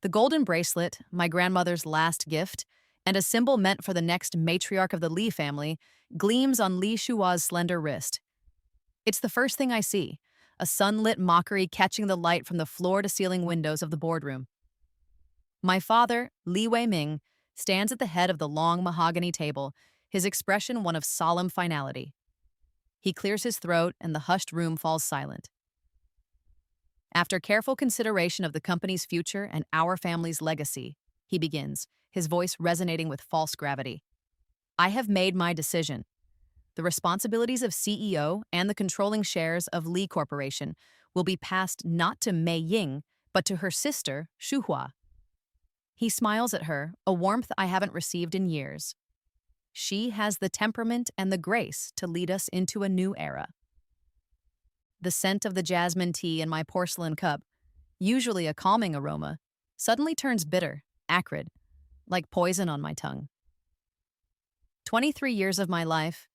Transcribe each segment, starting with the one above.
The golden bracelet, my grandmother's last gift, and a symbol meant for the next matriarch of the Li family, gleams on Li Shua's slender wrist. It's the first thing I see, a sunlit mockery catching the light from the floor-to-ceiling windows of the boardroom. My father, Li Wei-ming, stands at the head of the long mahogany table, his expression one of solemn finality. He clears his throat and the hushed room falls silent. After careful consideration of the company's future and our family's legacy, he begins, his voice resonating with false gravity. I have made my decision. The responsibilities of CEO and the controlling shares of Li Corporation will be passed not to Mei Ying, but to her sister, Shuhua. He smiles at her, a warmth I haven't received in years. She has the temperament and the grace to lead us into a new era. The scent of the jasmine tea in my porcelain cup, usually a calming aroma, suddenly turns bitter, acrid, like poison on my tongue. 23 years of my life,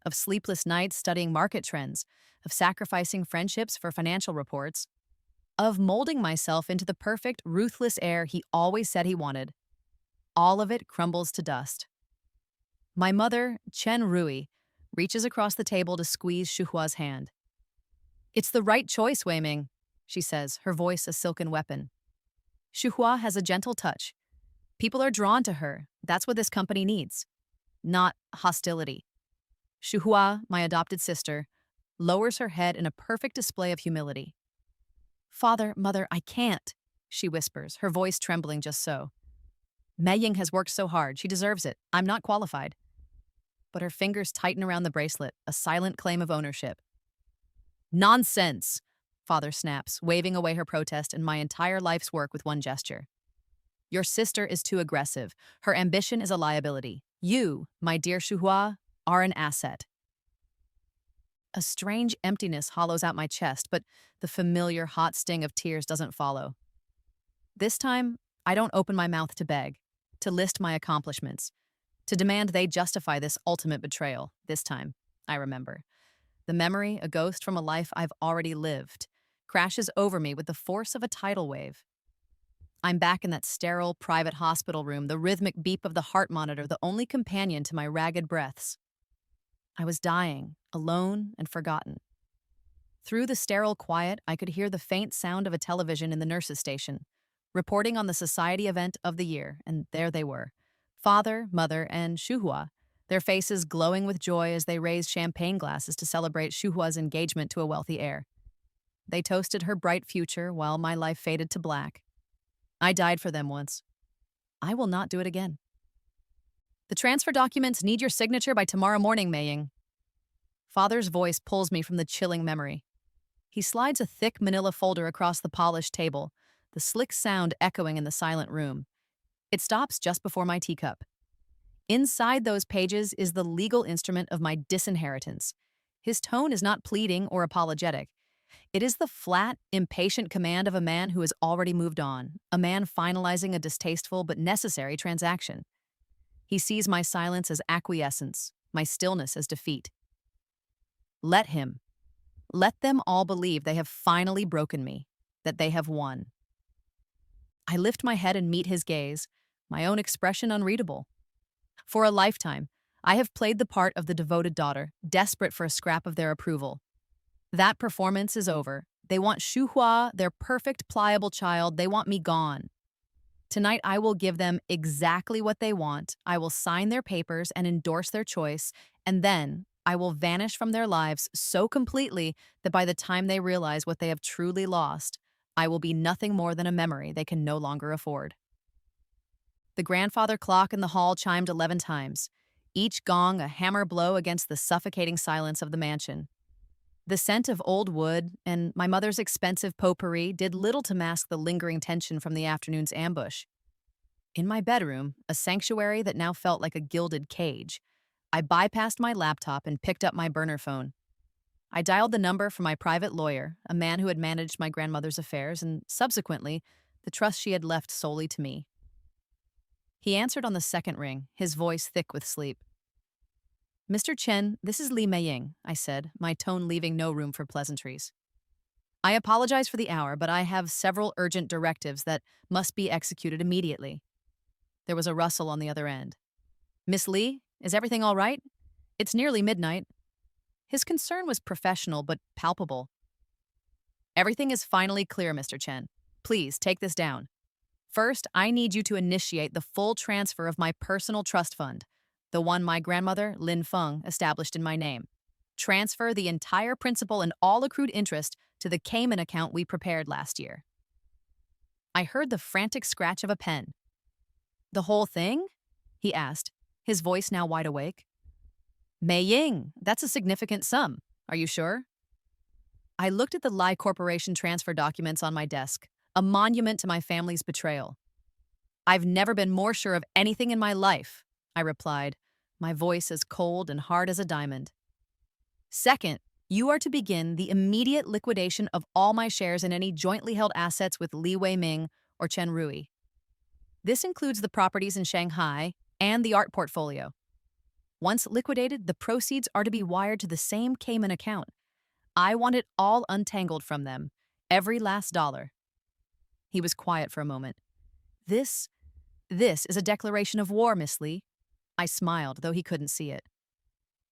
of sleepless nights studying market trends, of sacrificing friendships for financial reports, of molding myself into the perfect, ruthless heir he always said he wanted. All of it crumbles to dust. My mother, Chen Rui, reaches across the table to squeeze Shuhua's hand. It's the right choice, Wei-ming, she says, her voice a silken weapon. Shuhua has a gentle touch. People are drawn to her. That's what this company needs. Not hostility. Shuhua, my adopted sister, lowers her head in a perfect display of humility. Father, mother, I can't, she whispers, her voice trembling just so. Mei Ying has worked so hard. She deserves it. I'm not qualified. But her fingers tighten around the bracelet, a silent claim of ownership. Nonsense, Father snaps, waving away her protest and my entire life's work with one gesture. Your sister is too aggressive. Her ambition is a liability. You, my dear Shuhua, are an asset. A strange emptiness hollows out my chest, but the familiar hot sting of tears doesn't follow. This time, I don't open my mouth to beg, to list my accomplishments, to demand they justify this ultimate betrayal. This time, I remember. The memory, a ghost from a life I've already lived, crashes over me with the force of a tidal wave. I'm back in that sterile, private hospital room, the rhythmic beep of the heart monitor, the only companion to my ragged breaths. I was dying, alone and forgotten. Through the sterile quiet, I could hear the faint sound of a television in the nurse's station, reporting on the society event of the year, and there they were, father, mother, and Shuhua, their faces glowing with joy as they raised champagne glasses to celebrate Shuhua's engagement to a wealthy heir. They toasted her bright future while my life faded to black. I died for them once. I will not do it again. The transfer documents need your signature by tomorrow morning, Mei Ying. Father's voice pulls me from the chilling memory. He slides a thick manila folder across the polished table, the slick sound echoing in the silent room. It stops just before my teacup. Inside those pages is the legal instrument of my disinheritance. His tone is not pleading or apologetic. It is the flat, impatient command of a man who has already moved on, a man finalizing a distasteful but necessary transaction. He sees my silence as acquiescence, my stillness as defeat. Let him. Let them all believe they have finally broken me, that they have won. I lift my head and meet his gaze, my own expression unreadable. For a lifetime, I have played the part of the devoted daughter, desperate for a scrap of their approval. That performance is over. They want Shuhua, their perfect, pliable child. They want me gone. Tonight, I will give them exactly what they want. I will sign their papers and endorse their choice, and then I will vanish from their lives so completely that by the time they realize what they have truly lost, I will be nothing more than a memory they can no longer afford. The grandfather clock in the hall chimed 11 times, each gong a hammer blow against the suffocating silence of the mansion. The scent of old wood and my mother's expensive potpourri did little to mask the lingering tension from the afternoon's ambush. In my bedroom, a sanctuary that now felt like a gilded cage, I bypassed my laptop and picked up my burner phone. I dialed the number for my private lawyer, a man who had managed my grandmother's affairs and, subsequently, the trust she had left solely to me. He answered on the second ring, his voice thick with sleep. Mr. Chen, this is Li Mei Ying, I said, my tone leaving no room for pleasantries. I apologize for the hour, but I have several urgent directives that must be executed immediately. There was a rustle on the other end. Miss Lee, is everything all right? It's nearly midnight. His concern was professional but palpable. Everything is finally clear, Mr. Chen. Please take this down. First, I need you to initiate the full transfer of my personal trust fund, the one my grandmother, Lin Feng, established in my name. Transfer the entire principal and all accrued interest to the Cayman account we prepared last year. I heard the frantic scratch of a pen. The whole thing? He asked, his voice now wide awake. Mei Ying, that's a significant sum. Are you sure? I looked at the Lai Corporation transfer documents on my desk, a monument to my family's betrayal. I've never been more sure of anything in my life, I replied, my voice as cold and hard as a diamond. Second, you are to begin the immediate liquidation of all my shares in any jointly held assets with Li Wei-ming or Chen Rui. This includes the properties in Shanghai and the art portfolio. Once liquidated, the proceeds are to be wired to the same Cayman account. I want it all untangled from them, every last dollar. He was quiet for a moment. This is a declaration of war, Miss Lee. I smiled, though he couldn't see it.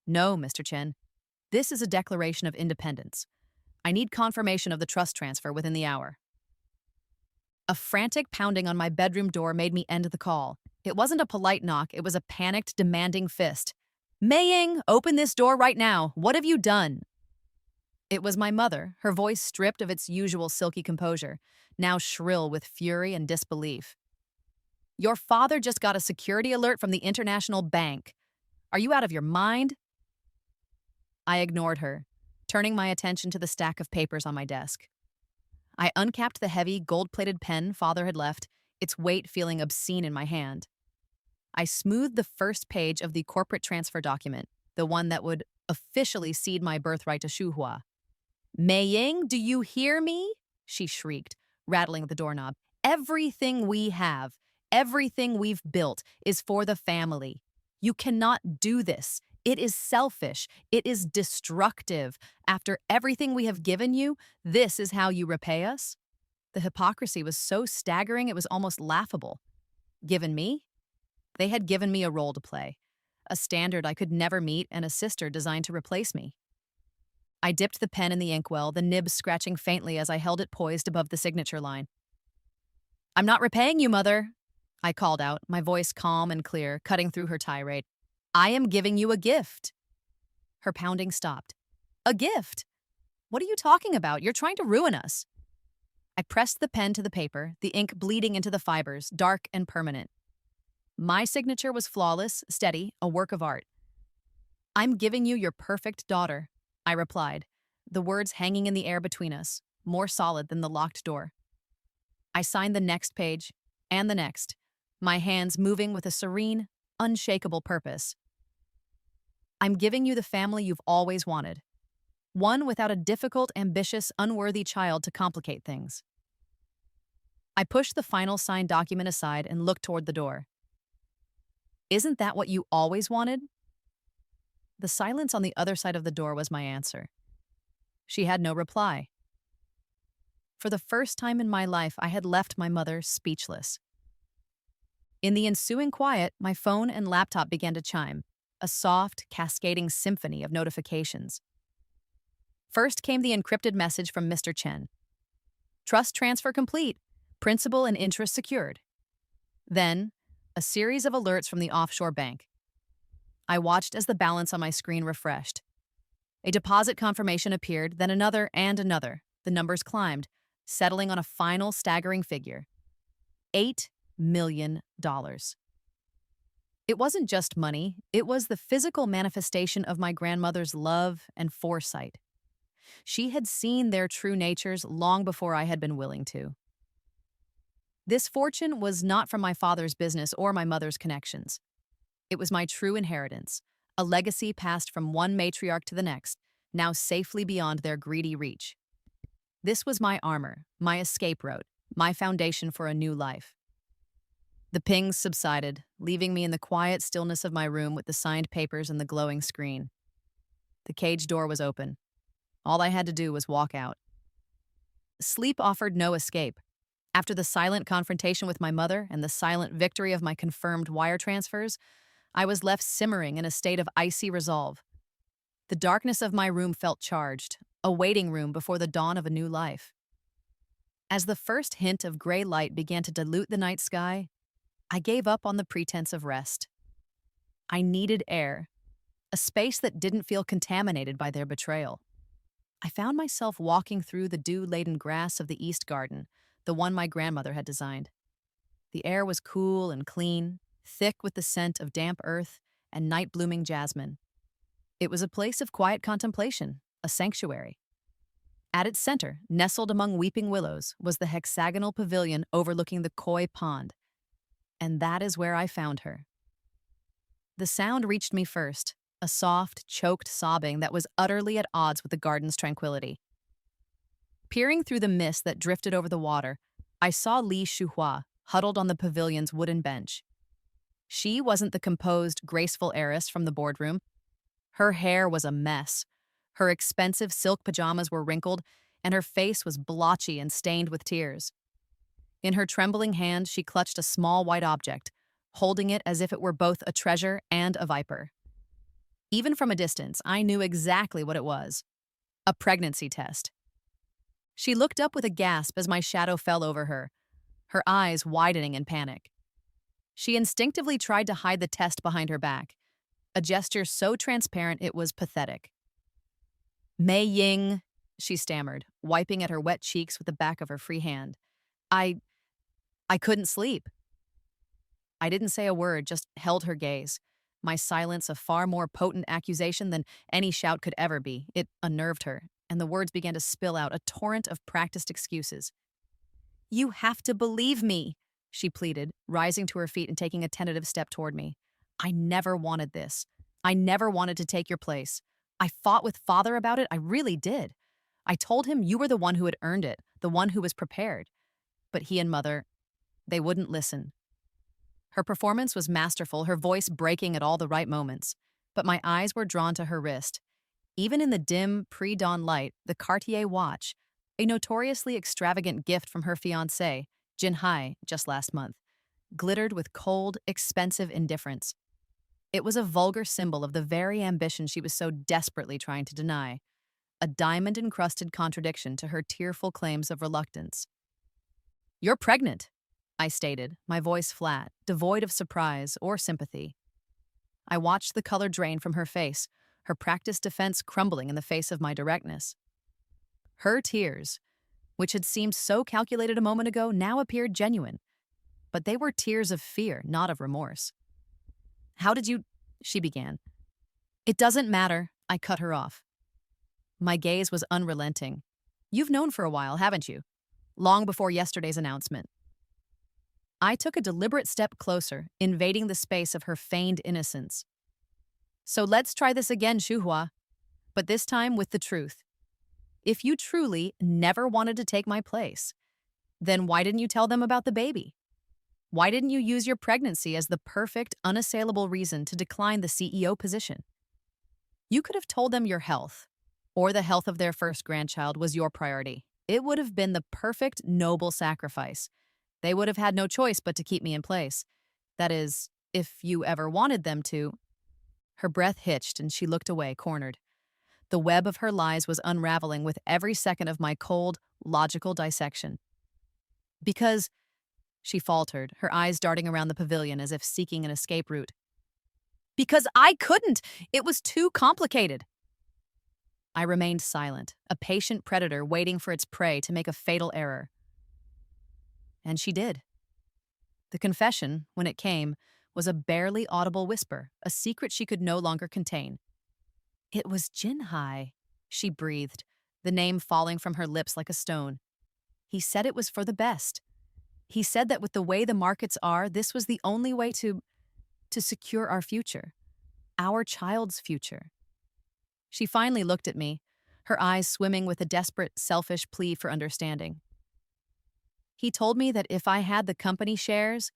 No, Mr. Chen. This is a declaration of independence. I need confirmation of the trust transfer within the hour. A frantic pounding on my bedroom door made me end the call. It wasn't a polite knock, it was a panicked, demanding fist. Mei Ying, open this door right now. What have you done? It was my mother, her voice stripped of its usual silky composure, now shrill with fury and disbelief. Your father just got a security alert from the International Bank. Are you out of your mind? I ignored her, turning my attention to the stack of papers on my desk. I uncapped the heavy, gold-plated pen father had left, its weight feeling obscene in my hand. I smoothed the first page of the corporate transfer document, the one that would officially cede my birthright to Shuhua. Mei Ying, do you hear me? She shrieked, rattling the doorknob. Everything we have, everything we've built is for the family. You cannot do this. It is selfish. It is destructive. After everything we have given you, this is how you repay us? The hypocrisy was so staggering it was almost laughable. Given me? They had given me a role to play, a standard I could never meet and a sister designed to replace me. I dipped the pen in the inkwell, the nib scratching faintly as I held it poised above the signature line. I'm not repaying you, Mother, I called out, my voice calm and clear, cutting through her tirade. I am giving you a gift. Her pounding stopped. A gift? What are you talking about? You're trying to ruin us. I pressed the pen to the paper, the ink bleeding into the fibers, dark and permanent. My signature was flawless, steady, a work of art. I'm giving you your perfect daughter, I replied, the words hanging in the air between us, more solid than the locked door. I signed the next page, and the next, my hands moving with a serene, unshakable purpose. I'm giving you the family you've always wanted. One without a difficult, ambitious, unworthy child to complicate things. I pushed the final signed document aside and looked toward the door. Isn't that what you always wanted? The silence on the other side of the door was my answer. She had no reply. For the first time in my life, I had left my mother speechless. In the ensuing quiet, my phone and laptop began to chime, a soft, cascading symphony of notifications. First came the encrypted message from Mr. Chen. Trust transfer complete, principal and interest secured. Then, a series of alerts from the offshore bank. I watched as the balance on my screen refreshed. A deposit confirmation appeared, then another and another. The numbers climbed, settling on a final staggering figure. $8 million. It wasn't just money, it was the physical manifestation of my grandmother's love and foresight. She had seen their true natures long before I had been willing to. This fortune was not from my father's business or my mother's connections. It was my true inheritance, a legacy passed from one matriarch to the next, now safely beyond their greedy reach. This was my armor, my escape route, my foundation for a new life. The pings subsided, leaving me in the quiet stillness of my room with the signed papers and the glowing screen. The cage door was open. All I had to do was walk out. Sleep offered no escape. After the silent confrontation with my mother and the silent victory of my confirmed wire transfers, I was left simmering in a state of icy resolve. The darkness of my room felt charged, a waiting room before the dawn of a new life. As the first hint of gray light began to dilute the night sky, I gave up on the pretense of rest. I needed air, a space that didn't feel contaminated by their betrayal. I found myself walking through the dew-laden grass of the East Garden, the one my grandmother had designed. The air was cool and clean, thick with the scent of damp earth and night-blooming jasmine. It was a place of quiet contemplation, a sanctuary. At its center, nestled among weeping willows, was the hexagonal pavilion overlooking the koi pond. And that is where I found her. The sound reached me first, a soft, choked sobbing that was utterly at odds with the garden's tranquility. Peering through the mist that drifted over the water, I saw Li Shuhua huddled on the pavilion's wooden bench. She wasn't the composed, graceful heiress from the boardroom. Her hair was a mess. Her expensive silk pajamas were wrinkled, and her face was blotchy and stained with tears. In her trembling hand, she clutched a small white object, holding it as if it were both a treasure and a viper. Even from a distance, I knew exactly what it was. A pregnancy test. She looked up with a gasp as my shadow fell over her, her eyes widening in panic. She instinctively tried to hide the test behind her back, a gesture so transparent it was pathetic. "Mei Ying," she stammered, wiping at her wet cheeks with the back of her free hand. I couldn't sleep." I didn't say a word, just held her gaze. My silence a far more potent accusation than any shout could ever be. It unnerved her, and the words began to spill out, a torrent of practiced excuses. "You have to believe me," she pleaded, rising to her feet and taking a tentative step toward me. "I never wanted this. I never wanted to take your place. I fought with Father about it, I really did. I told him you were the one who had earned it, the one who was prepared. But he and Mother, they wouldn't listen." Her performance was masterful, her voice breaking at all the right moments. But my eyes were drawn to her wrist. Even in the dim, pre-dawn light, the Cartier watch, a notoriously extravagant gift from her fiancé, Jin Hai, just last month, glittered with cold, expensive indifference. It was a vulgar symbol of the very ambition she was so desperately trying to deny, a diamond-encrusted contradiction to her tearful claims of reluctance. "You're pregnant," I stated, my voice flat, devoid of surprise or sympathy. I watched the color drain from her face, her practiced defense crumbling in the face of my directness. Her tears, which had seemed so calculated a moment ago, now appeared genuine. But they were tears of fear, not of remorse. "How did you—" she began. "It doesn't matter," I cut her off. My gaze was unrelenting. "You've known for a while, haven't you? Long before yesterday's announcement." I took a deliberate step closer, invading the space of her feigned innocence. "So let's try this again, Shuhua, but this time with the truth. If you truly never wanted to take my place, then why didn't you tell them about the baby? Why didn't you use your pregnancy as the perfect, unassailable reason to decline the CEO position? You could have told them your health, or the health of their first grandchild, was your priority. It would have been the perfect, noble sacrifice. They would have had no choice but to keep me in place. That is, if you ever wanted them to." Her breath hitched and she looked away, cornered. The web of her lies was unraveling with every second of my cold, logical dissection. "Because," she faltered, her eyes darting around the pavilion as if seeking an escape route. "Because I couldn't! It was too complicated!" I remained silent, a patient predator waiting for its prey to make a fatal error. And she did. The confession, when it came, was a barely audible whisper, a secret she could no longer contain. "It was Jinhai," she breathed, the name falling from her lips like a stone. "He said it was for the best. He said that with the way the markets are, this was the only way to secure our future. Our child's future." She finally looked at me, her eyes swimming with a desperate, selfish plea for understanding. "He told me that if I had the company shares,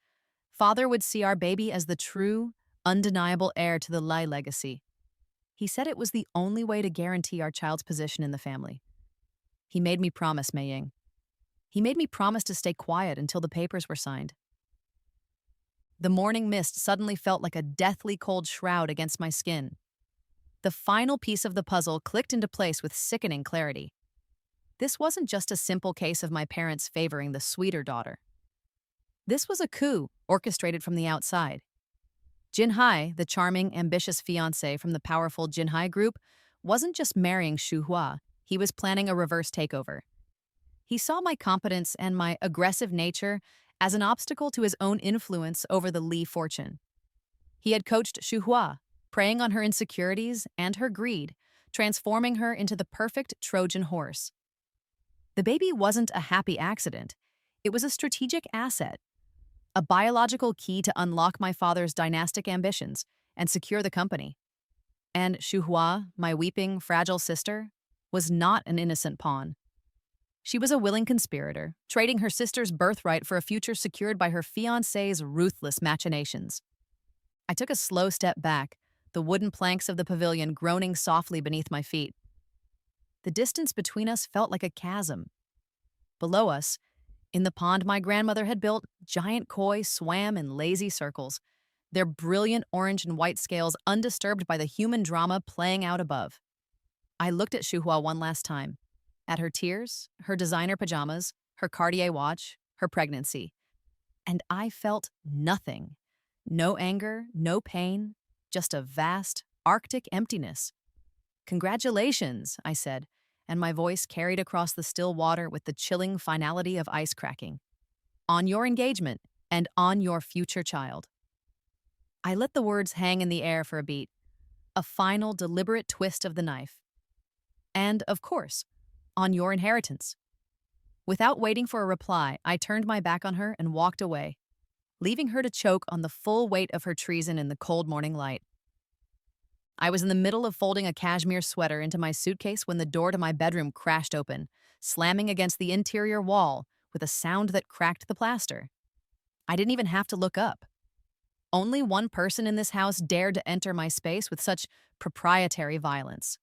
Father would see our baby as the true, undeniable heir to the Lai legacy. He said it was the only way to guarantee our child's position in the family. He made me promise, Mei Ying. He made me promise to stay quiet until the papers were signed. The morning mist suddenly felt like a deathly cold shroud against my skin. The final piece of the puzzle clicked into place with sickening clarity. This wasn't just a simple case of my parents favoring the sweeter daughter. This was a coup orchestrated from the outside. Jinhai, the charming, ambitious fiancé from the powerful Jinhai group, wasn't just marrying Xu Hua, he was planning a reverse takeover. He saw my competence and my aggressive nature as an obstacle to his own influence over the Li fortune. He had coached Xu Hua, preying on her insecurities and her greed, transforming her into the perfect Trojan horse. The baby wasn't a happy accident. It was a strategic asset, a biological key to unlock my father's dynastic ambitions and secure the company. And Xu Hua, my weeping, fragile sister, was not an innocent pawn. She was a willing conspirator, trading her sister's birthright for a future secured by her fiancé's ruthless machinations. I took a slow step back, the wooden planks of the pavilion groaning softly beneath my feet. The distance between us felt like a chasm. Below us, in the pond my grandmother had built, giant koi swam in lazy circles, their brilliant orange and white scales undisturbed by the human drama playing out above. I looked at Xu Hua one last time, at her tears, her designer pajamas, her Cartier watch, her pregnancy. And I felt nothing. No anger, no pain, just a vast, arctic emptiness. "Congratulations," I said, and my voice carried across the still water with the chilling finality of ice cracking. "On your engagement, and on your future child." I let the words hang in the air for a beat, a final, deliberate twist of the knife. "And, of course, on your inheritance." Without waiting for a reply, I turned my back on her and walked away, leaving her to choke on the full weight of her treason in the cold morning light. I was in the middle of folding a cashmere sweater into my suitcase when the door to my bedroom crashed open, slamming against the interior wall with a sound that cracked the plaster. I didn't even have to look up. Only one person in this house dared to enter my space with such proprietary violence.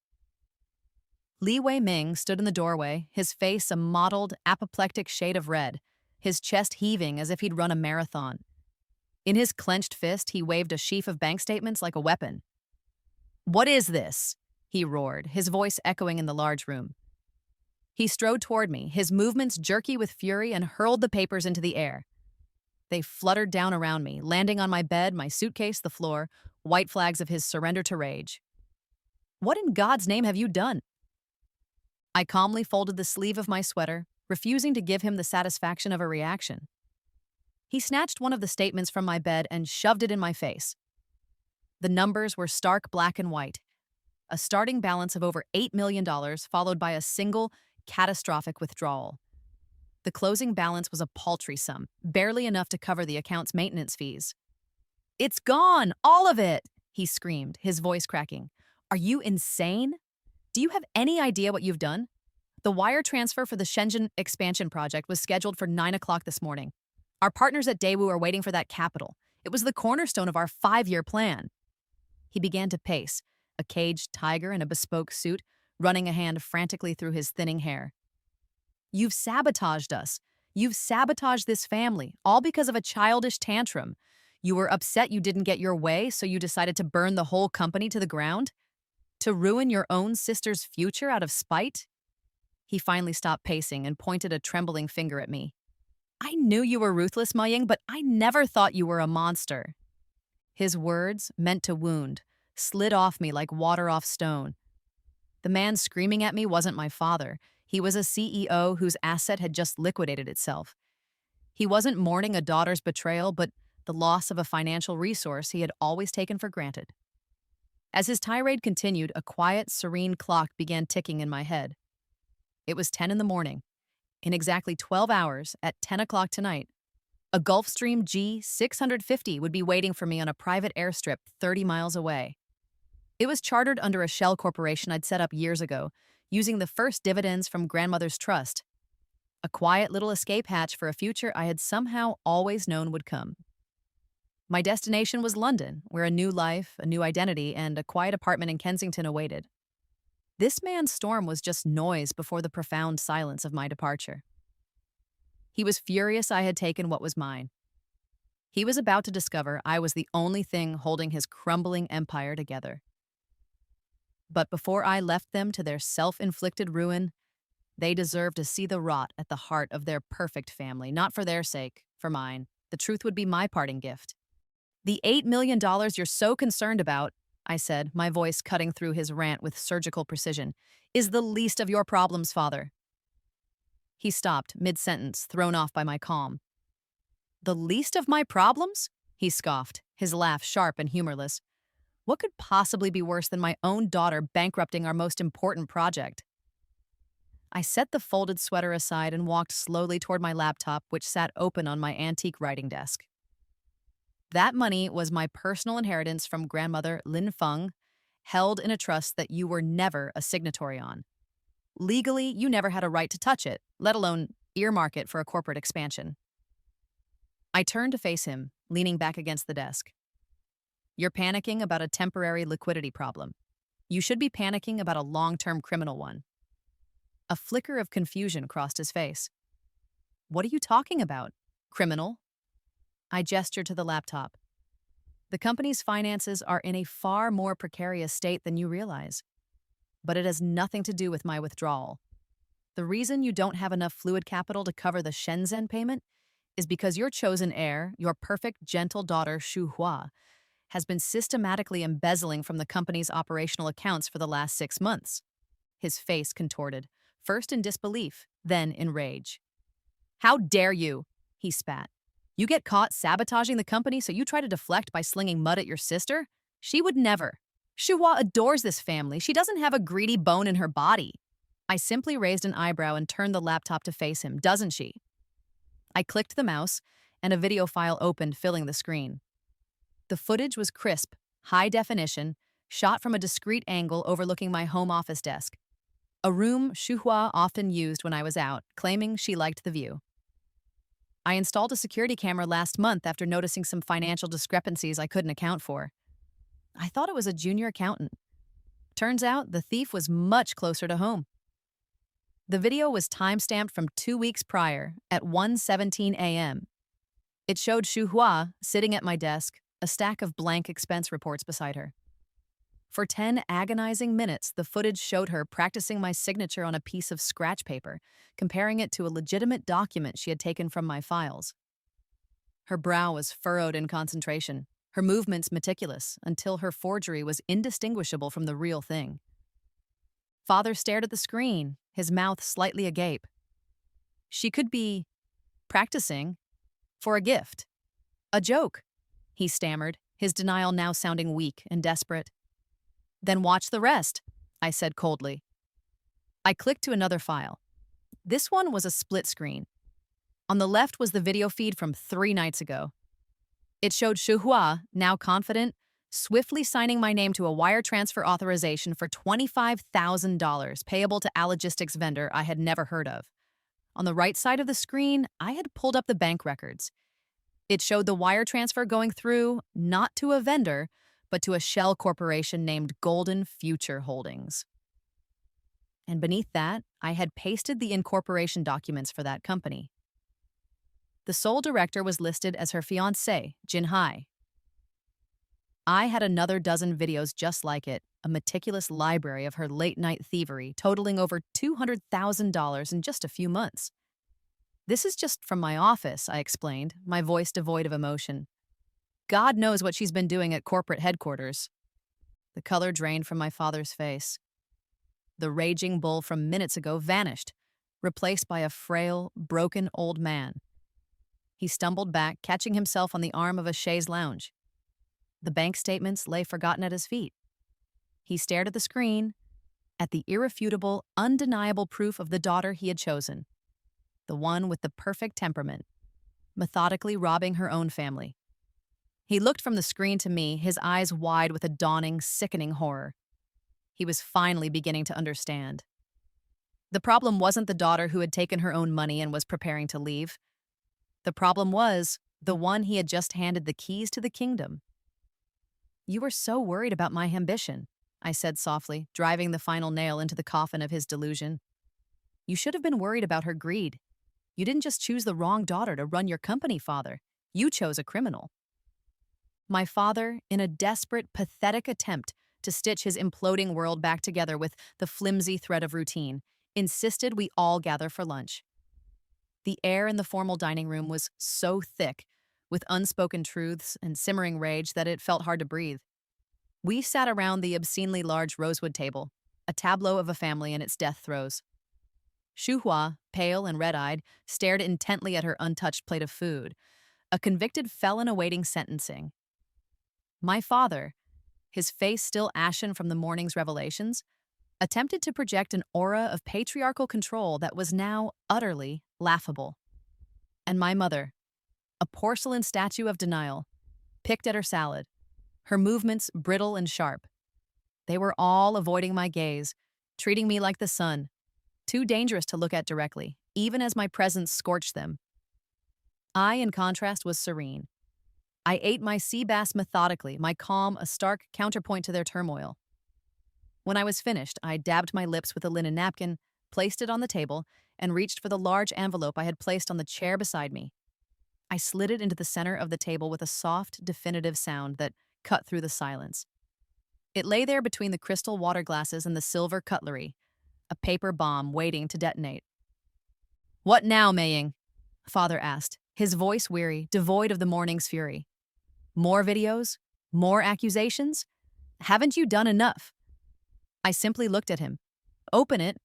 Li Wei-ming stood in the doorway, his face a mottled, apoplectic shade of red, his chest heaving as if he'd run a marathon. In his clenched fist, he waved a sheaf of bank statements like a weapon. "What is this?" he roared, his voice echoing in the large room. He strode toward me, his movements jerky with fury, and hurled the papers into the air. They fluttered down around me, landing on my bed, my suitcase, the floor, white flags of his surrender to rage. "What in God's name have you done?" I calmly folded the sleeve of my sweater, refusing to give him the satisfaction of a reaction. He snatched one of the statements from my bed and shoved it in my face. The numbers were stark black and white. A starting balance of over $8 million, followed by a single, catastrophic withdrawal. The closing balance was a paltry sum, barely enough to cover the account's maintenance fees. "It's gone! All of it!" he screamed, his voice cracking. "Are you insane? Do you have any idea what you've done? The wire transfer for the Shenzhen expansion project was scheduled for 9 o'clock this morning. Our partners at Daewoo are waiting for that capital. It was the cornerstone of our 5-year plan." He began to pace, a caged tiger in a bespoke suit, running a hand frantically through his thinning hair. "You've sabotaged us. You've sabotaged this family, all because of a childish tantrum. You were upset you didn't get your way, so you decided to burn the whole company to the ground? To ruin your own sister's future out of spite?" He finally stopped pacing and pointed a trembling finger at me. "I knew you were ruthless, Ma Ying, but I never thought you were a monster." His words, meant to wound, slid off me like water off stone. The man screaming at me wasn't my father. He was a CEO whose asset had just liquidated itself. He wasn't mourning a daughter's betrayal, but the loss of a financial resource he had always taken for granted. As his tirade continued, a quiet, serene clock began ticking in my head. It was 10 in the morning. In exactly 12 hours, at 10 o'clock tonight, a Gulfstream G650 would be waiting for me on a private airstrip 30 miles away. It was chartered under a shell corporation I'd set up years ago, using the first dividends from grandmother's trust. A quiet little escape hatch for a future I had somehow always known would come. My destination was London, where a new life, a new identity, and a quiet apartment in Kensington awaited. This man's storm was just noise before the profound silence of my departure. He was furious I had taken what was mine. He was about to discover I was the only thing holding his crumbling empire together. But before I left them to their self-inflicted ruin, they deserved to see the rot at the heart of their perfect family, not for their sake, for mine. The truth would be my parting gift. The $8 million you're so concerned about, I said, my voice cutting through his rant with surgical precision, is the least of your problems, father. He stopped, mid-sentence, thrown off by my calm. The least of my problems? He scoffed, his laugh sharp and humorless. What could possibly be worse than my own daughter bankrupting our most important project? I set the folded sweater aside and walked slowly toward my laptop, which sat open on my antique writing desk. That money was my personal inheritance from grandmother Lin Feng, held in a trust that you were never a signatory on. Legally, you never had a right to touch it, let alone earmark it for a corporate expansion. I turned to face him, leaning back against the desk. You're panicking about a temporary liquidity problem. You should be panicking about a long-term criminal one. A flicker of confusion crossed his face. What are you talking about? Criminal? I gestured to the laptop. The company's finances are in a far more precarious state than you realize. But it has nothing to do with my withdrawal. The reason you don't have enough fluid capital to cover the Shenzhen payment is because your chosen heir, your perfect, gentle daughter, Xu Hua, has been systematically embezzling from the company's operational accounts for the last 6 months. His face contorted, first in disbelief, then in rage. How dare you? He spat. You get caught sabotaging the company, so you try to deflect by slinging mud at your sister? She would never. Xu Hua adores this family. She doesn't have a greedy bone in her body. I simply raised an eyebrow and turned the laptop to face him, doesn't she? I clicked the mouse, and a video file opened, filling the screen. The footage was crisp, high definition, shot from a discreet angle overlooking my home office desk, a room Xu Hua often used when I was out, claiming she liked the view. I installed a security camera last month after noticing some financial discrepancies I couldn't account for. I thought it was a junior accountant. Turns out the thief was much closer to home. The video was time-stamped from 2 weeks prior at 1:17 a.m. It showed Xu Hua sitting at my desk, a stack of blank expense reports beside her. For 10 agonizing minutes, the footage showed her practicing my signature on a piece of scratch paper, comparing it to a legitimate document she had taken from my files. Her brow was furrowed in concentration, her movements meticulous, until her forgery was indistinguishable from the real thing. Father stared at the screen, his mouth slightly agape. She could be practicing for a gift. A joke, he stammered, his denial now sounding weak and desperate. Then watch the rest, I said coldly. I clicked to another file. This one was a split screen. On the left was the video feed from 3 nights ago. It showed Xu Hua, now confident, swiftly signing my name to a wire transfer authorization for $25,000 payable to a logistics vendor I had never heard of. On the right side of the screen, I had pulled up the bank records. It showed the wire transfer going through, not to a vendor, but to a shell corporation named Golden Future Holdings. And beneath that, I had pasted the incorporation documents for that company. The sole director was listed as her fiancé, Jin Hai. I had another dozen videos just like it, a meticulous library of her late-night thievery, totaling over $200,000 in just a few months. This is just from my office, I explained, my voice devoid of emotion. God knows what she's been doing at corporate headquarters. The color drained from my father's face. The raging bull from minutes ago vanished, replaced by a frail, broken old man. He stumbled back, catching himself on the arm of a chaise lounge. The bank statements lay forgotten at his feet. He stared at the screen, at the irrefutable, undeniable proof of the daughter he had chosen, the one with the perfect temperament, methodically robbing her own family. He looked from the screen to me, his eyes wide with a dawning, sickening horror. He was finally beginning to understand. The problem wasn't the daughter who had taken her own money and was preparing to leave. The problem was the one he had just handed the keys to the kingdom. You were so worried about my ambition, I said softly, driving the final nail into the coffin of his delusion. You should have been worried about her greed. You didn't just choose the wrong daughter to run your company, father. You chose a criminal. My father, in a desperate, pathetic attempt to stitch his imploding world back together with the flimsy thread of routine, insisted we all gather for lunch. The air in the formal dining room was so thick, with unspoken truths and simmering rage, that it felt hard to breathe. We sat around the obscenely large rosewood table, a tableau of a family in its death throes. Shuhua, pale and red-eyed, stared intently at her untouched plate of food, a convicted felon awaiting sentencing. My father, his face still ashen from the morning's revelations, attempted to project an aura of patriarchal control that was now utterly laughable. And my mother, a porcelain statue of denial, picked at her salad, her movements brittle and sharp. They were all avoiding my gaze, treating me like the sun, too dangerous to look at directly, even as my presence scorched them. I, in contrast, was serene. I ate my sea bass methodically, my calm a stark counterpoint to their turmoil. When I was finished, I dabbed my lips with a linen napkin, placed it on the table, and reached for the large envelope I had placed on the chair beside me. I slid it into the center of the table with a soft, definitive sound that cut through the silence. It lay there between the crystal water glasses and the silver cutlery, a paper bomb waiting to detonate. "What now, Maying?" Father asked, his voice weary, devoid of the morning's fury. "More videos? More accusations? Haven't you done enough?" I simply looked at him. "Open it."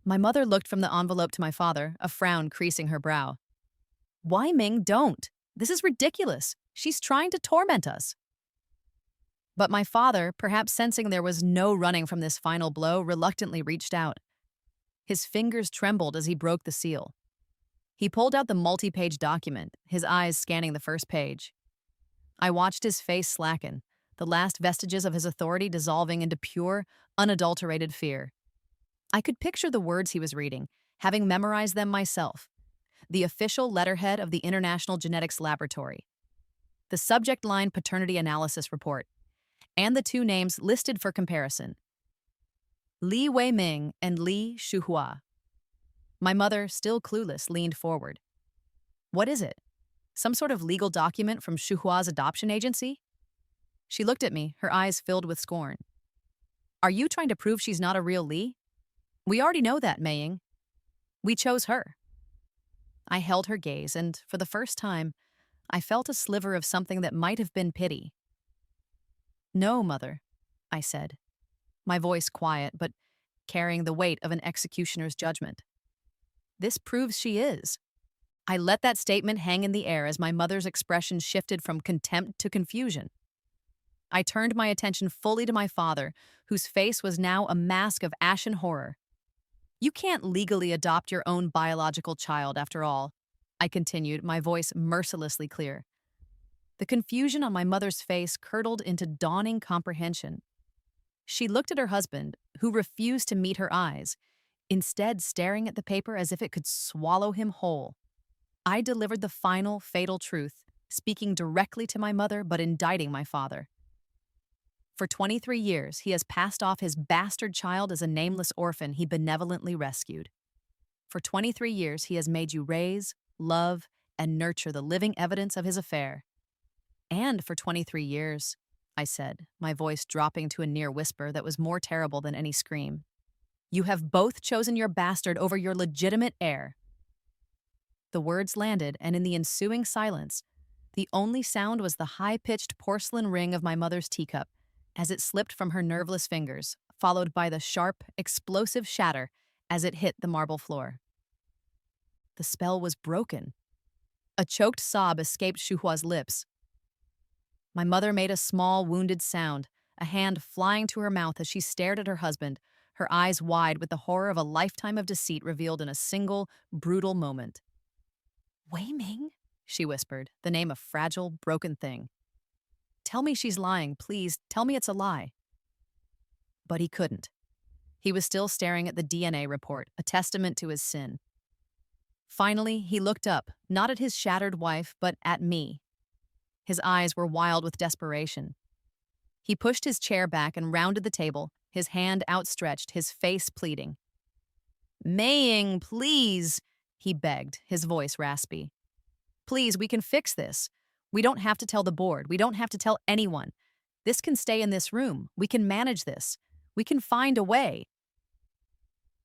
My mother looked from the envelope to my father, a frown creasing her brow. "Why, Ming, don't. This is ridiculous. She's trying to torment us." But my father, perhaps sensing there was no running from this final blow, reluctantly reached out. His fingers trembled as he broke the seal. He pulled out the multi-page document, his eyes scanning the first page. I watched his face slacken, the last vestiges of his authority dissolving into pure, unadulterated fear. I could picture the words he was reading, having memorized them myself. The official letterhead of the International Genetics Laboratory, the subject line paternity analysis report, and the two names listed for comparison: Li Wei-ming and Li Shuhua. My mother, still clueless, leaned forward. "What is it? Some sort of legal document from Shuhua's adoption agency?" She looked at me, her eyes filled with scorn. "Are you trying to prove she's not a real Li? We already know that, Maying. We chose her." I held her gaze, and for the first time, I felt a sliver of something that might have been pity. "No, Mother," I said, my voice quiet but carrying the weight of an executioner's judgment. "This proves she is." I let that statement hang in the air as my mother's expression shifted from contempt to confusion. I turned my attention fully to my father, whose face was now a mask of ashen horror. "You can't legally adopt your own biological child, after all," I continued, my voice mercilessly clear. The confusion on my mother's face curdled into dawning comprehension. She looked at her husband, who refused to meet her eyes, instead staring at the paper as if it could swallow him whole. I delivered the final, fatal truth, speaking directly to my mother but indicting my father. For 23 years, he has passed off his bastard child as a nameless orphan he benevolently rescued. For 23 years, he has made you raise, love, and nurture the living evidence of his affair. And for 23 years, I said, my voice dropping to a near whisper that was more terrible than any scream, you have both chosen your bastard over your legitimate heir. The words landed, and in the ensuing silence, the only sound was the high-pitched porcelain ring of my mother's teacup as it slipped from her nerveless fingers, followed by the sharp, explosive shatter as it hit the marble floor. The spell was broken. A choked sob escaped Shuhua's lips. My mother made a small, wounded sound, a hand flying to her mouth as she stared at her husband, her eyes wide with the horror of a lifetime of deceit revealed in a single, brutal moment. "Wei Ming," she whispered, the name a fragile, broken thing. "Tell me she's lying, please. Tell me it's a lie." But he couldn't. He was still staring at the DNA report, a testament to his sin. Finally, he looked up, not at his shattered wife, but at me. His eyes were wild with desperation. He pushed his chair back and rounded the table, his hand outstretched, his face pleading. "Maying, please," he begged, his voice raspy. Please, we can fix this. We don't have to tell the board. We don't have to tell anyone. This can stay in this room. We can manage this. We can find a way.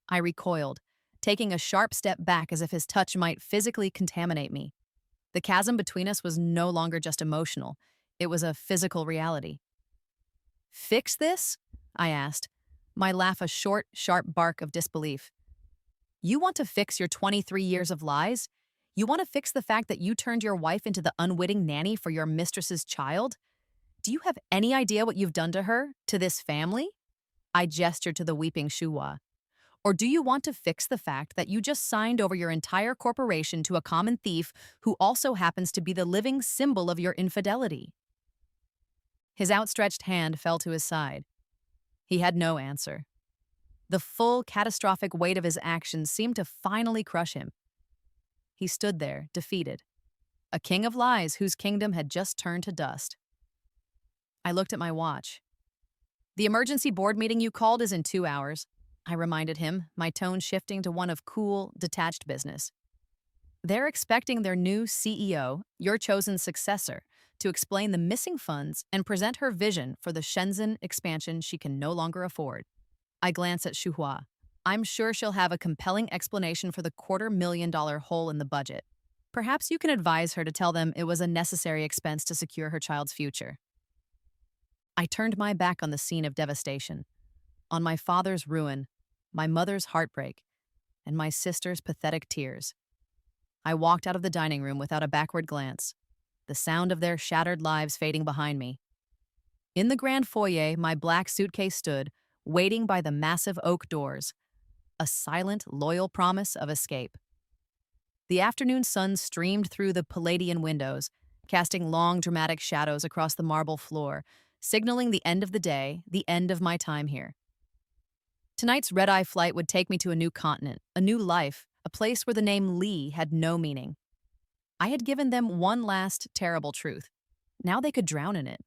I recoiled, taking a sharp step back as if his touch might physically contaminate me. The chasm between us was no longer just emotional. It was a physical reality. Fix this? I asked, my laugh a short, sharp bark of disbelief. You want to fix your 23 years of lies? You want to fix the fact that you turned your wife into the unwitting nanny for your mistress's child? Do you have any idea what you've done to her, to this family? I gestured to the weeping Shuhua. Or do you want to fix the fact that you just signed over your entire corporation to a common thief who also happens to be the living symbol of your infidelity? His outstretched hand fell to his side. He had no answer. The full, catastrophic weight of his actions seemed to finally crush him. He stood there, defeated, a king of lies whose kingdom had just turned to dust. I looked at my watch. The emergency board meeting you called is in 2 hours, I reminded him, my tone shifting to one of cool, detached business. They're expecting their new CEO, your chosen successor, to explain the missing funds and present her vision for the Shenzhen expansion she can no longer afford. I glance at Shuhua. I'm sure she'll have a compelling explanation for the $250,000 hole in the budget. Perhaps you can advise her to tell them it was a necessary expense to secure her child's future. I turned my back on the scene of devastation, on my father's ruin, my mother's heartbreak, and my sister's pathetic tears. I walked out of the dining room without a backward glance, the sound of their shattered lives fading behind me. In the grand foyer, my black suitcase stood, waiting by the massive oak doors, a silent, loyal promise of escape. The afternoon sun streamed through the Palladian windows, casting long, dramatic shadows across the marble floor, signaling the end of the day, the end of my time here. Tonight's red-eye flight would take me to a new continent, a new life, a place where the name Lee had no meaning. I had given them one last terrible truth. Now they could drown in it.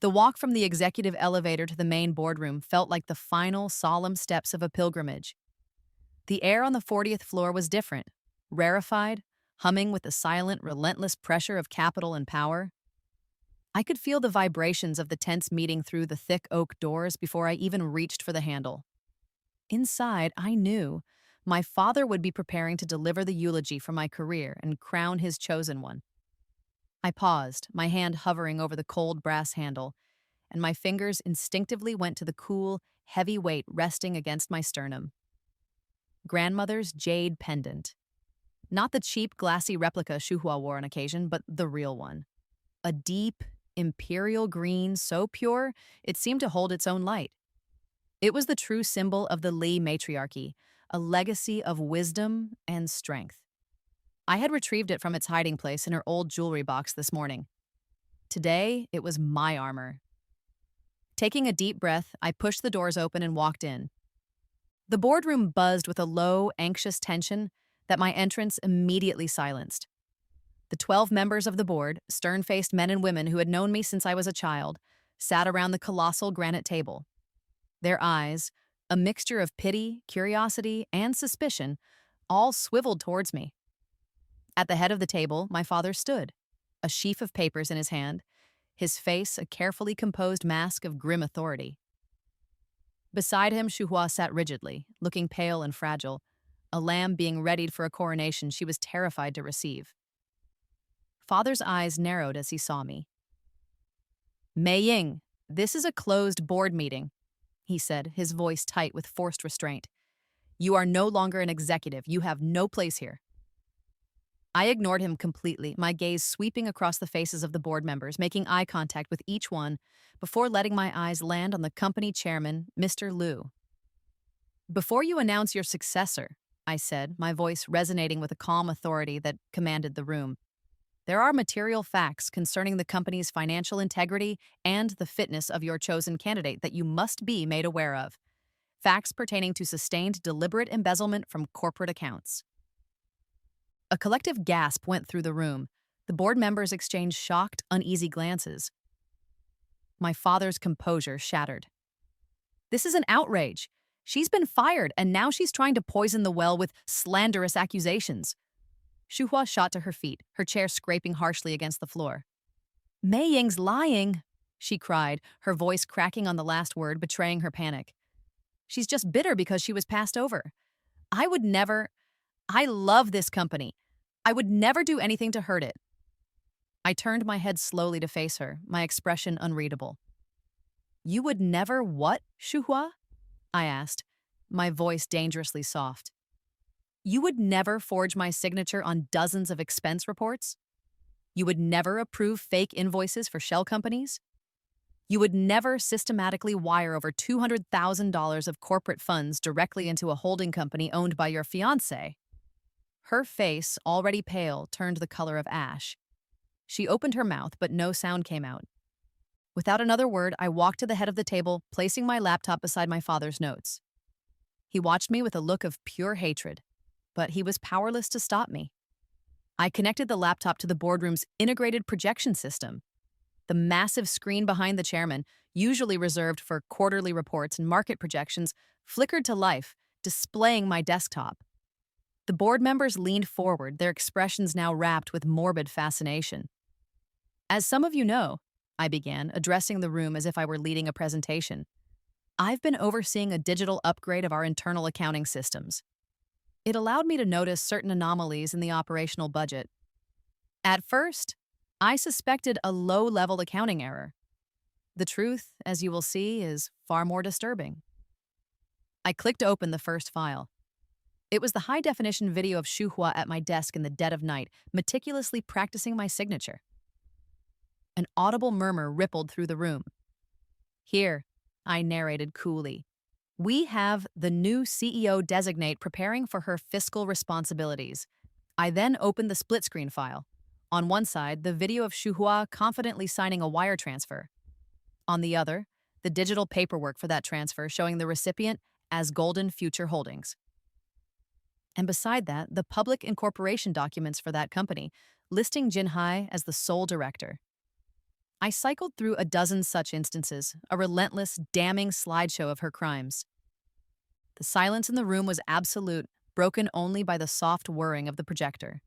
The walk from the executive elevator to the main boardroom felt like the final, solemn steps of a pilgrimage. The air on the 40th floor was different, rarefied, humming with the silent, relentless pressure of capital and power. I could feel the vibrations of the tense meeting through the thick oak doors before I even reached for the handle. Inside, I knew my father would be preparing to deliver the eulogy for my career and crown his chosen one. I paused, my hand hovering over the cold brass handle, and my fingers instinctively went to the cool, heavy weight resting against my sternum. Grandmother's jade pendant. Not the cheap, glassy replica Shuhua wore on occasion, but the real one. A deep, imperial green so pure it seemed to hold its own light. It was the true symbol of the Li matriarchy, a legacy of wisdom and strength. I had retrieved it from its hiding place in her old jewelry box this morning. Today, it was my armor. Taking a deep breath, I pushed the doors open and walked in. The boardroom buzzed with a low, anxious tension that my entrance immediately silenced. The 12 members of the board, stern-faced men and women who had known me since I was a child, sat around the colossal granite table. Their eyes, a mixture of pity, curiosity, and suspicion, all swiveled towards me. At the head of the table, my father stood, a sheaf of papers in his hand, his face a carefully composed mask of grim authority. Beside him, Shuhua sat rigidly, looking pale and fragile, a lamb being readied for a coronation she was terrified to receive. Father's eyes narrowed as he saw me. Mei Ying, this is a closed board meeting, he said, his voice tight with forced restraint. You are no longer an executive. You have no place here. I ignored him completely, my gaze sweeping across the faces of the board members, making eye contact with each one before letting my eyes land on the company chairman, Mr. Liu. Before you announce your successor, I said, my voice resonating with a calm authority that commanded the room, there are material facts concerning the company's financial integrity and the fitness of your chosen candidate that you must be made aware of. Facts pertaining to sustained deliberate embezzlement from corporate accounts. A collective gasp went through the room. The board members exchanged shocked, uneasy glances. My father's composure shattered. This is an outrage. She's been fired, and now she's trying to poison the well with slanderous accusations. Shuhua shot to her feet, her chair scraping harshly against the floor. Mei Ying's lying, she cried, her voice cracking on the last word, betraying her panic. She's just bitter because she was passed over. I love this company. I would never do anything to hurt it. I turned my head slowly to face her, my expression unreadable. You would never what, Shuhua? I asked, my voice dangerously soft. You would never forge my signature on dozens of expense reports? You would never approve fake invoices for shell companies? You would never systematically wire over $200,000 of corporate funds directly into a holding company owned by your fiancé? Her face, already pale, turned the color of ash. She opened her mouth, but no sound came out. Without another word, I walked to the head of the table, placing my laptop beside my father's notes. He watched me with a look of pure hatred, but he was powerless to stop me. I connected the laptop to the boardroom's integrated projection system. The massive screen behind the chairman, usually reserved for quarterly reports and market projections, flickered to life, displaying my desktop. The board members leaned forward, their expressions now wrapped with morbid fascination. As some of you know, I began, addressing the room as if I were leading a presentation, I've been overseeing a digital upgrade of our internal accounting systems. It allowed me to notice certain anomalies in the operational budget. At first, I suspected a low-level accounting error. The truth, as you will see, is far more disturbing. I clicked open the first file. It was the high-definition video of Shuhua at my desk in the dead of night, meticulously practicing my signature. An audible murmur rippled through the room. Here, I narrated coolly. We have the new CEO-designate preparing for her fiscal responsibilities. I then opened the split-screen file. On one side, the video of Shuhua confidently signing a wire transfer. On the other, the digital paperwork for that transfer showing the recipient as Golden Future Holdings. And beside that, the public incorporation documents for that company, listing Jinhai as the sole director. I cycled through a dozen such instances, a relentless, damning slideshow of her crimes. The silence in the room was absolute, broken only by the soft whirring of the projector.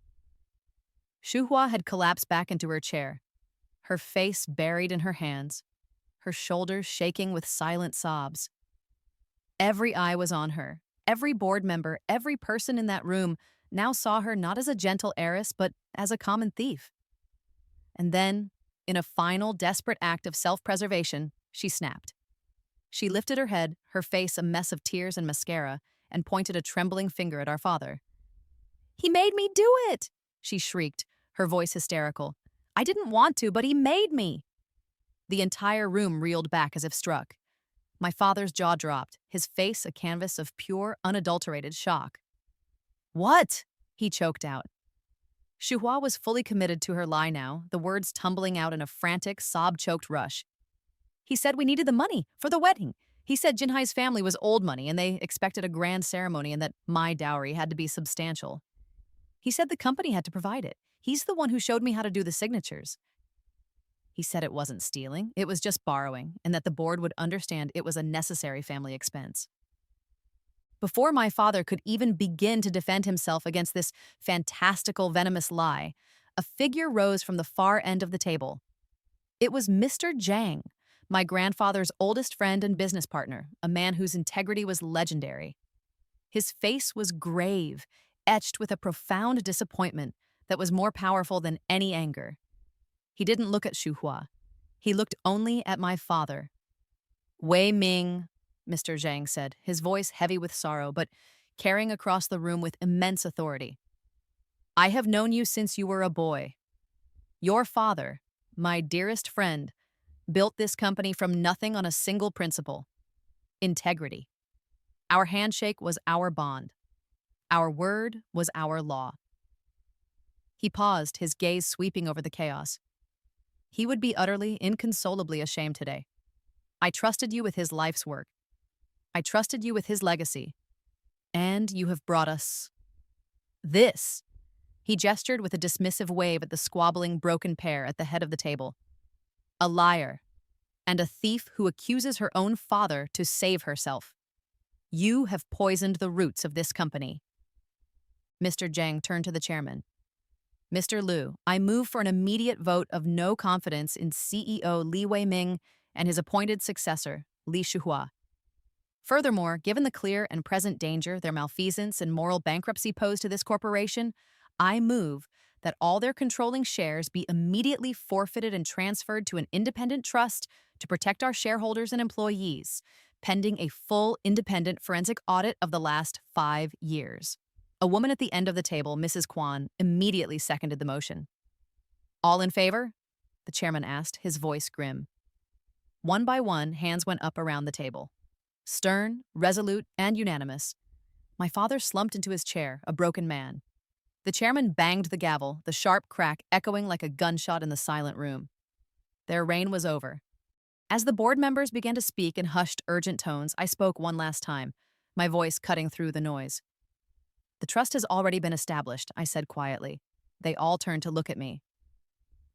Shuhua had collapsed back into her chair, her face buried in her hands, her shoulders shaking with silent sobs. Every eye was on her. Every board member, every person in that room now saw her not as a gentle heiress, but as a common thief. And then, in a final, desperate act of self-preservation, she snapped. She lifted her head, her face a mess of tears and mascara, and pointed a trembling finger at our father. "He made me do it!" she shrieked, her voice hysterical. "I didn't want to, but he made me!" The entire room reeled back as if struck. My father's jaw dropped, his face a canvas of pure, unadulterated shock. "What?" he choked out. Shuhua was fully committed to her lie now, the words tumbling out in a frantic, sob-choked rush. "He said we needed the money for the wedding. He said Jinhai's family was old money and they expected a grand ceremony and that my dowry had to be substantial. He said the company had to provide it. He's the one who showed me how to do the signatures. He said it wasn't stealing, it was just borrowing, and that the board would understand it was a necessary family expense." Before my father could even begin to defend himself against this fantastical, venomous lie, a figure rose from the far end of the table. It was Mr. Zhang, my grandfather's oldest friend and business partner, a man whose integrity was legendary. His face was grave, etched with a profound disappointment that was more powerful than any anger. He didn't look at Shuhua. He looked only at my father. "Wei Ming," Mr. Zhang said, his voice heavy with sorrow, but carrying across the room with immense authority. "I have known you since you were a boy. Your father, my dearest friend, built this company from nothing on a single principle: integrity. Our handshake was our bond. Our word was our law." He paused, his gaze sweeping over the chaos. He would be utterly, inconsolably ashamed today. "I trusted you with his life's work. I trusted you with his legacy. And you have brought us this." He gestured with a dismissive wave at the squabbling, broken pair at the head of the table. "A liar, and a thief who accuses her own father to save herself. You have poisoned the roots of this company." Mr. Zhang turned to the chairman. "Mr. Liu, I move for an immediate vote of no confidence in CEO Li Weiming and his appointed successor, Li Shuhua. Furthermore, given the clear and present danger their malfeasance and moral bankruptcy pose to this corporation, I move that all their controlling shares be immediately forfeited and transferred to an independent trust to protect our shareholders and employees, pending a full independent forensic audit of the last 5 years." A woman at the end of the table, Mrs. Kwan, immediately seconded the motion. "All in favor?" the chairman asked, his voice grim. One by one, hands went up around the table. Stern, resolute, and unanimous. My father slumped into his chair, a broken man. The chairman banged the gavel, the sharp crack echoing like a gunshot in the silent room. Their reign was over. As the board members began to speak in hushed, urgent tones, I spoke one last time, my voice cutting through the noise. "The trust has already been established," I said quietly. They all turned to look at me.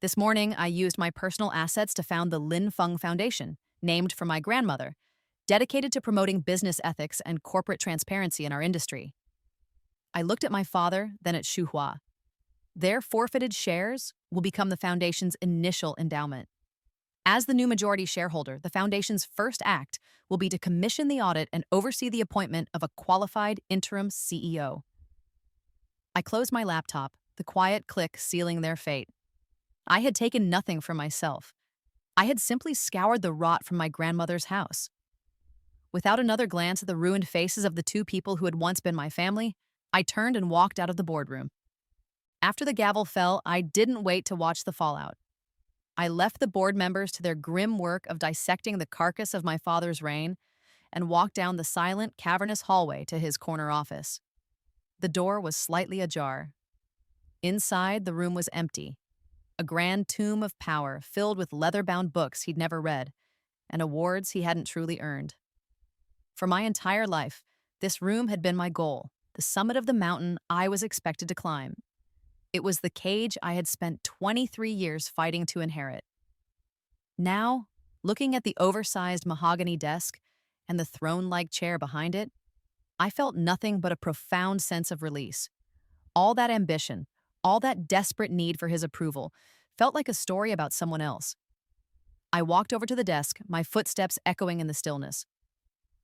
"This morning, I used my personal assets to found the Lin Feng Foundation, named for my grandmother, dedicated to promoting business ethics and corporate transparency in our industry." I looked at my father, then at Xu Hua. Their forfeited shares will become the foundation's initial endowment. As the new majority shareholder, the foundation's first act will be to commission the audit and oversee the appointment of a qualified interim CEO. I closed my laptop, the quiet click sealing their fate. I had taken nothing for myself. I had simply scoured the rot from my grandmother's house. Without another glance at the ruined faces of the two people who had once been my family, I turned and walked out of the boardroom. After the gavel fell, I didn't wait to watch the fallout. I left the board members to their grim work of dissecting the carcass of my father's reign and walked down the silent, cavernous hallway to his corner office. The door was slightly ajar. Inside, the room was empty, a grand tomb of power filled with leather-bound books he'd never read and awards he hadn't truly earned. For my entire life, this room had been my goal, the summit of the mountain I was expected to climb. It was the cage I had spent 23 years fighting to inherit. Now, looking at the oversized mahogany desk and the throne-like chair behind it, I felt nothing but a profound sense of release. All that ambition, all that desperate need for his approval, felt like a story about someone else. I walked over to the desk, my footsteps echoing in the stillness.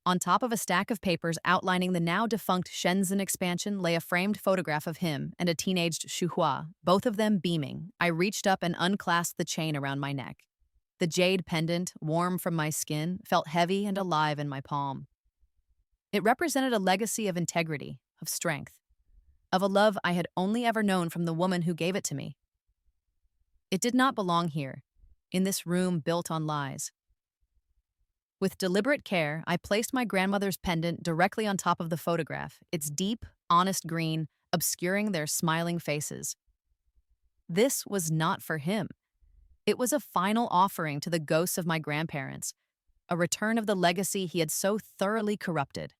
On top of a stack of papers outlining the now-defunct Shenzhen expansion lay a framed photograph of him and a teenaged Xu Hua, both of them beaming. I reached up and unclasped the chain around my neck. The jade pendant, warm from my skin, felt heavy and alive in my palm. It represented a legacy of integrity, of strength, of a love I had only ever known from the woman who gave it to me. It did not belong here, in this room built on lies. With deliberate care, I placed my grandmother's pendant directly on top of the photograph, its deep, honest green obscuring their smiling faces. This was not for him. It was a final offering to the ghosts of my grandparents, a return of the legacy he had so thoroughly corrupted.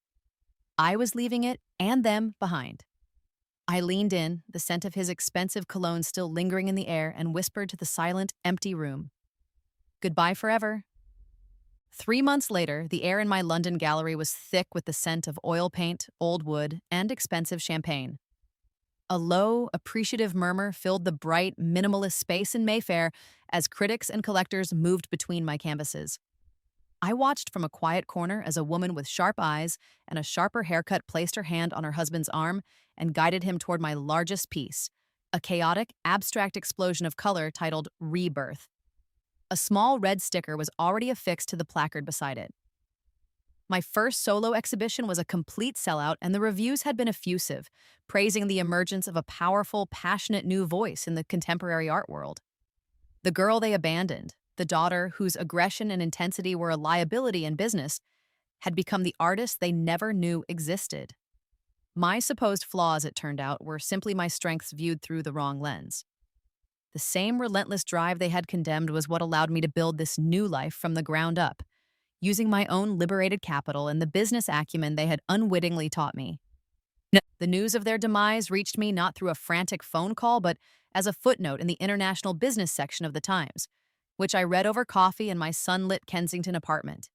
I was leaving it and them behind. I leaned in, the scent of his expensive cologne still lingering in the air, and whispered to the silent, empty room, "Goodbye forever." 3 months later, the air in my London gallery was thick with the scent of oil paint, old wood, and expensive champagne. A low, appreciative murmur filled the bright, minimalist space in Mayfair as critics and collectors moved between my canvases. I watched from a quiet corner as a woman with sharp eyes and a sharper haircut placed her hand on her husband's arm and guided him toward my largest piece, a chaotic, abstract explosion of color titled Rebirth. A small red sticker was already affixed to the placard beside it. My first solo exhibition was a complete sellout, and the reviews had been effusive, praising the emergence of a powerful, passionate new voice in the contemporary art world. The girl they abandoned, the daughter whose aggression and intensity were a liability in business, had become the artist they never knew existed. My supposed flaws, it turned out, were simply my strengths viewed through the wrong lens. The same relentless drive they had condemned was what allowed me to build this new life from the ground up, using my own liberated capital and the business acumen they had unwittingly taught me. The news of their demise reached me not through a frantic phone call, but as a footnote in the international business section of the Times, which I read over coffee in my sunlit Kensington apartment.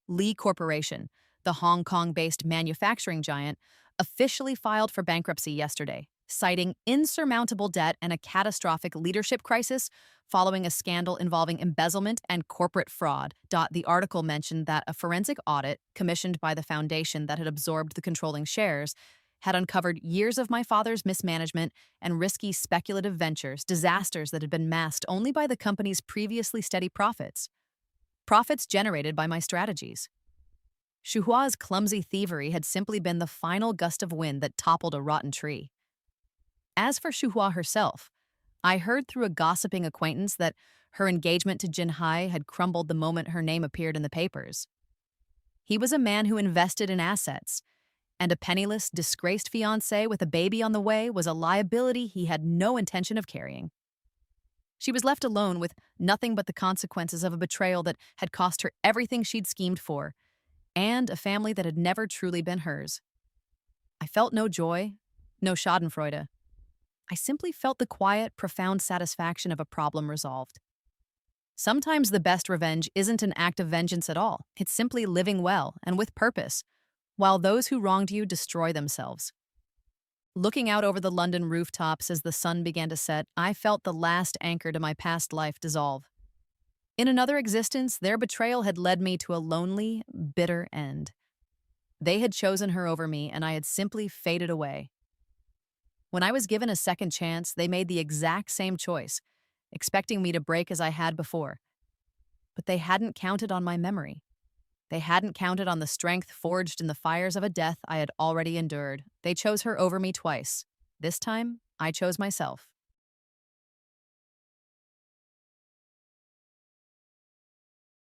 Lee Corporation, The Hong Kong-based manufacturing giant officially filed for bankruptcy yesterday, citing insurmountable debt and a catastrophic leadership crisis following a scandal involving embezzlement and corporate fraud. The article mentioned that a forensic audit commissioned by the foundation that had absorbed the controlling shares had uncovered years of my father's mismanagement and risky speculative ventures, disasters that had been masked only by the company's previously steady profits. Profits generated by my strategies. Shuhua's clumsy thievery had simply been the final gust of wind that toppled a rotten tree. As for Shuhua herself, I heard through a gossiping acquaintance that her engagement to Jin Hai had crumbled the moment her name appeared in the papers. He was a man who invested in assets, and a penniless, disgraced fiancé with a baby on the way was a liability he had no intention of carrying. She was left alone with nothing but the consequences of a betrayal that had cost her everything she'd schemed for, and a family that had never truly been hers. I felt no joy, no schadenfreude. I simply felt the quiet, profound satisfaction of a problem resolved. Sometimes the best revenge isn't an act of vengeance at all. It's simply living well and with purpose, while those who wronged you destroy themselves. Looking out over the London rooftops as the sun began to set, I felt the last anchor to my past life dissolve. In another existence, their betrayal had led me to a lonely, bitter end. They had chosen her over me, and I had simply faded away. When I was given a second chance, they made the exact same choice, expecting me to break as I had before. But they hadn't counted on my memory. They hadn't counted on the strength forged in the fires of a death I had already endured. They chose her over me twice. This time, I chose myself.